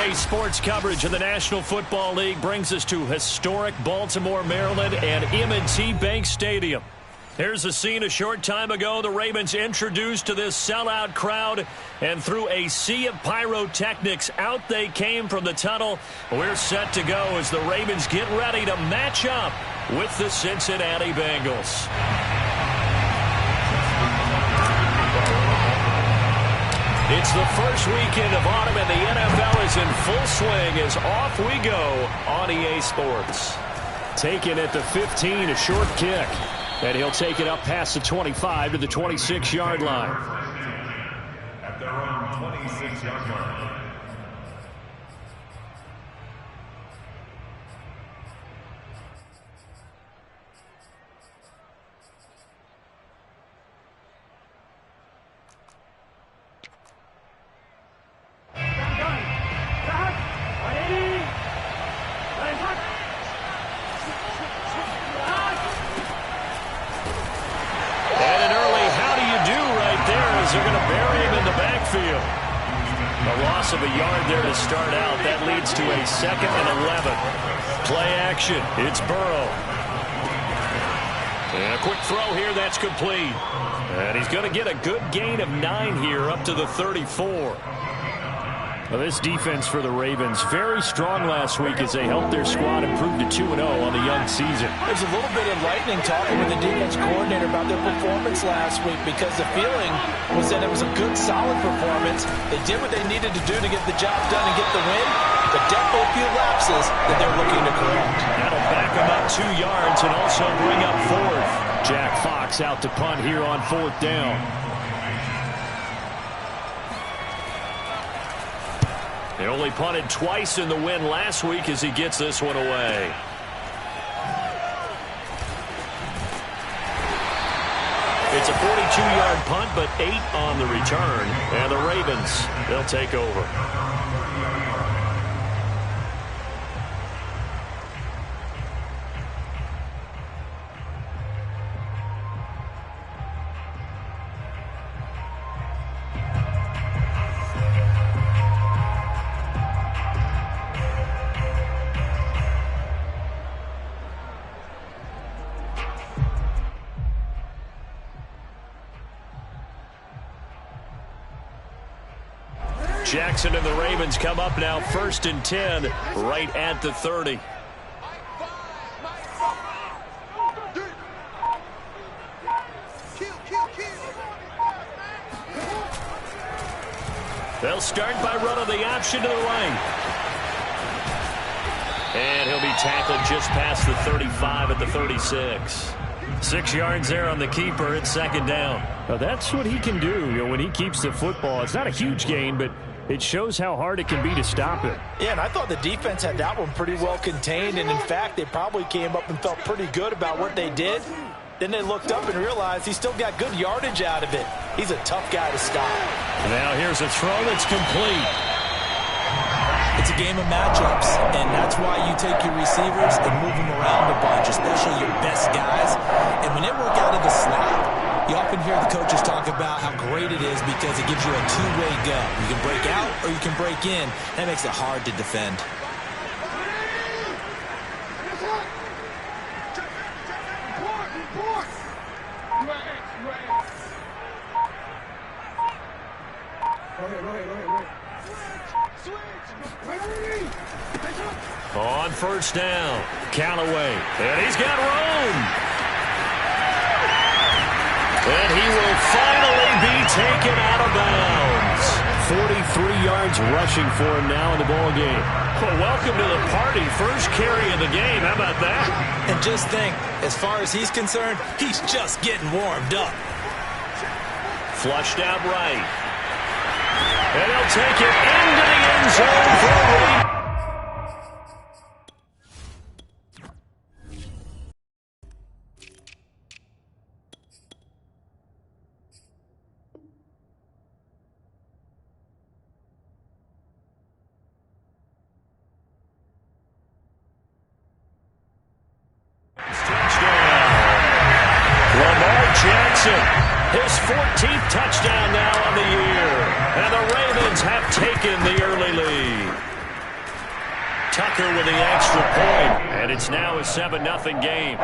EA Sports coverage of the National Football League brings us to historic Baltimore, Maryland, and M&T Bank Stadium. Here's the scene a short time ago. The Ravens introduced to this sellout crowd, and through a sea of pyrotechnics, out they came from the tunnel. We're set to go as the Ravens get ready to match up with the Cincinnati Bengals. It's the first weekend of autumn, and the NFL is in full swing as off we go on EA Sports. Taken at the 15, a short kick. And he'll take it up past the 25 to the 26-yard line. At their own 26-yard line. They're going to bury him in the backfield. A loss of a yard there to start out. That leads to a 2nd and 11. Play action. It's Burrow. And a quick throw here. That's complete. And he's going to get a good gain of 9 here up to the 34. Well, this defense for the Ravens, very strong last week as they helped their squad improve to 2-0 on the young season. There's a little bit of lightning talking with the defense coordinator about their performance last week because the feeling was that it was a good, solid performance. They did what they needed to do to get the job done and get the win, but definitely a few lapses that they're looking to correct. That'll back them up 2 yards and also bring up 4th. Jack Fox out to punt here on 4th down. He only punted twice in the win last week as he gets this one away. It's a 42-yard punt, but 8 on the return. And the Ravens, they'll take over. Jackson and the Ravens come up now 1st and 10 right at the 30. They'll start by running the option to the right. And he'll be tackled just past the 35 at the 36. 6 yards there on the keeper. It's 2nd down. Now that's what he can do, when he keeps the football. It's not a huge gain, but it shows how hard it can be to stop it. Yeah, and I thought the defense had that one pretty well contained, and in fact, they probably came up and felt pretty good about what they did. Then they looked up and realized he still got good yardage out of it. He's a tough guy to stop. Now here's a throw that's complete. It's a game of matchups, and that's why you take your receivers and move them around a bunch, especially your best guys. And when they work out of the slot, you often hear the coaches talk about how great it is because it gives you a two-way go. You can break out or you can break in. That makes it hard to defend. On 1st down, Callaway, and he's got room. And he will finally be taken out of bounds. 43 yards rushing for him now in the ball game. Well, welcome to the party. First carry of the game. How about that? And just think, as far as he's concerned, he's just getting warmed up. Flushed out right. And he'll take it into the end zone for a lead. His 14th touchdown now on the year. And the Ravens have taken the early lead. Tucker with the extra point, and it's now a 7-0 game.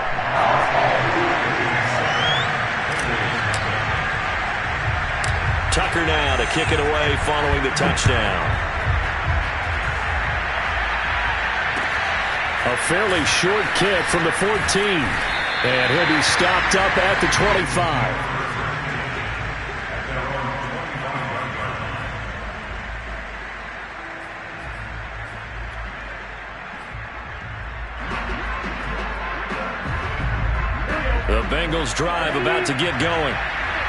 Tucker now to kick it away following the touchdown. A fairly short kick from the 14. And he'll be stopped up at the 25. The Bengals drive about to get going.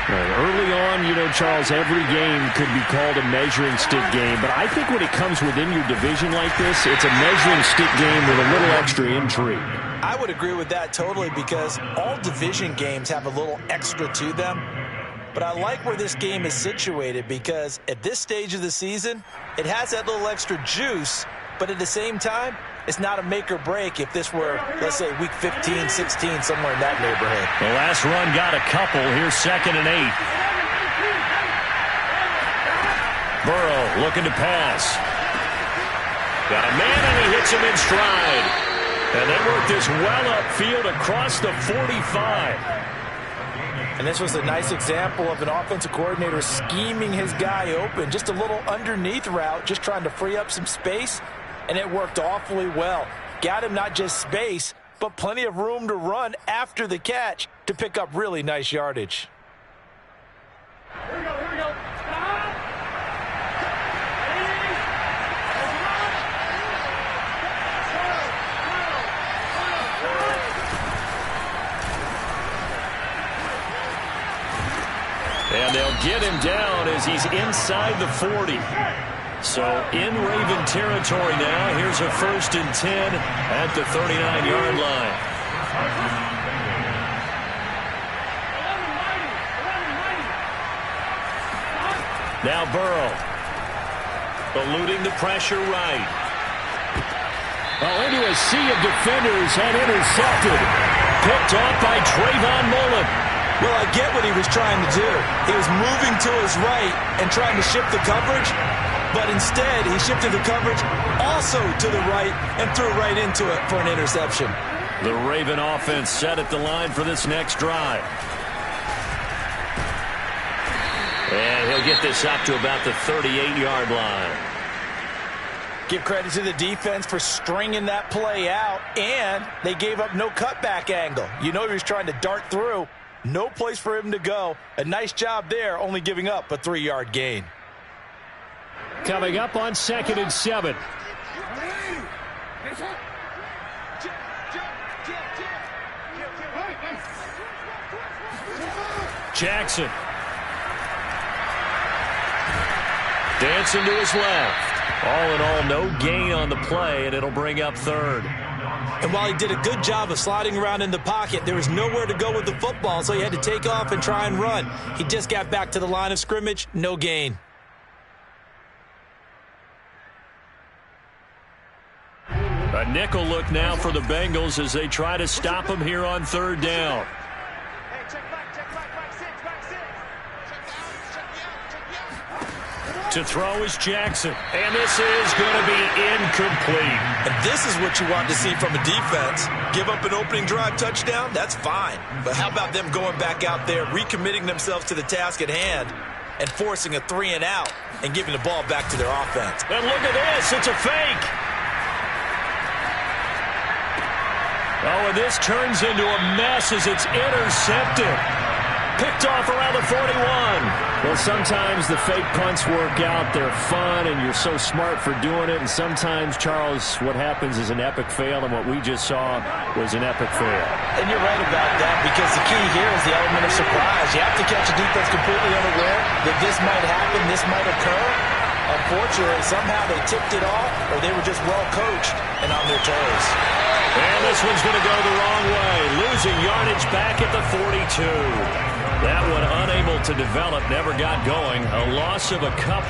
Early on, you know, Charles, every game could be called a measuring stick game. But I think when it comes within your division like this, it's a measuring stick game with a little extra intrigue. I would agree with that totally because all division games have a little extra to them. But I like where this game is situated because at this stage of the season, it has that little extra juice. But at the same time, it's not a make or break if this were, let's say, week 15, 16, somewhere in that neighborhood. The last run got a couple. Here's 2nd and 8. Burrow looking to pass. Got a man, and he hits him in stride. And they work this well upfield across the 45. And this was a nice example of an offensive coordinator scheming his guy open. Just a little underneath route, just trying to free up some space. And it worked awfully well. Got him not just space, but plenty of room to run after the catch to pick up really nice yardage. Here we go. And they'll get him down as he's inside the 40. So in Raven territory now. Here's a 1st and 10 at the 39-yard line. Now Burrow. Eluding the pressure right. Into a sea of defenders and intercepted. Picked off by Trayvon Mullen. Well, I get what he was trying to do. He was moving to his right and trying to shift the coverage, but instead he shifted the coverage also to the right and threw right into it for an interception. The Raven offense set at the line for this next drive. And he'll get this up to about the 38-yard line. Give credit to the defense for stringing that play out, and they gave up no cutback angle. You know he was trying to dart through. No place for him to go. A nice job there, only giving up a 3-yard gain. Coming up on 2nd and 7. Jackson. Dancing to his left. All in all, no gain on the play, and it'll bring up 3rd. And while he did a good job of sliding around in the pocket, there was nowhere to go with the football, so he had to take off and try and run. He just got back to the line of scrimmage, no gain. A nickel look now for the Bengals as they try to stop him here on 3rd down. To throw is Jackson, and this is going to be incomplete. And this is what you want to see from a defense. Give up an opening drive touchdown, that's fine. But how about them going back out there, recommitting themselves to the task at hand, and forcing a 3-and-out and giving the ball back to their offense. And look at this, it's a fake. Oh, and this turns into a mess as it's intercepted. Picked off around the 41. Well, sometimes the fake punts work out. They're fun, and you're so smart for doing it. And sometimes, Charles, what happens is an epic fail, and what we just saw was an epic fail. And you're right about that, because the key here is the element of surprise. You have to catch a defense completely unaware that this might happen, this might occur. Unfortunately, somehow they tipped it off, or they were just well coached and on their toes. And this one's going to go the wrong way. Losing yardage back at the 42. That one unable to develop, never got going. A loss of a couple.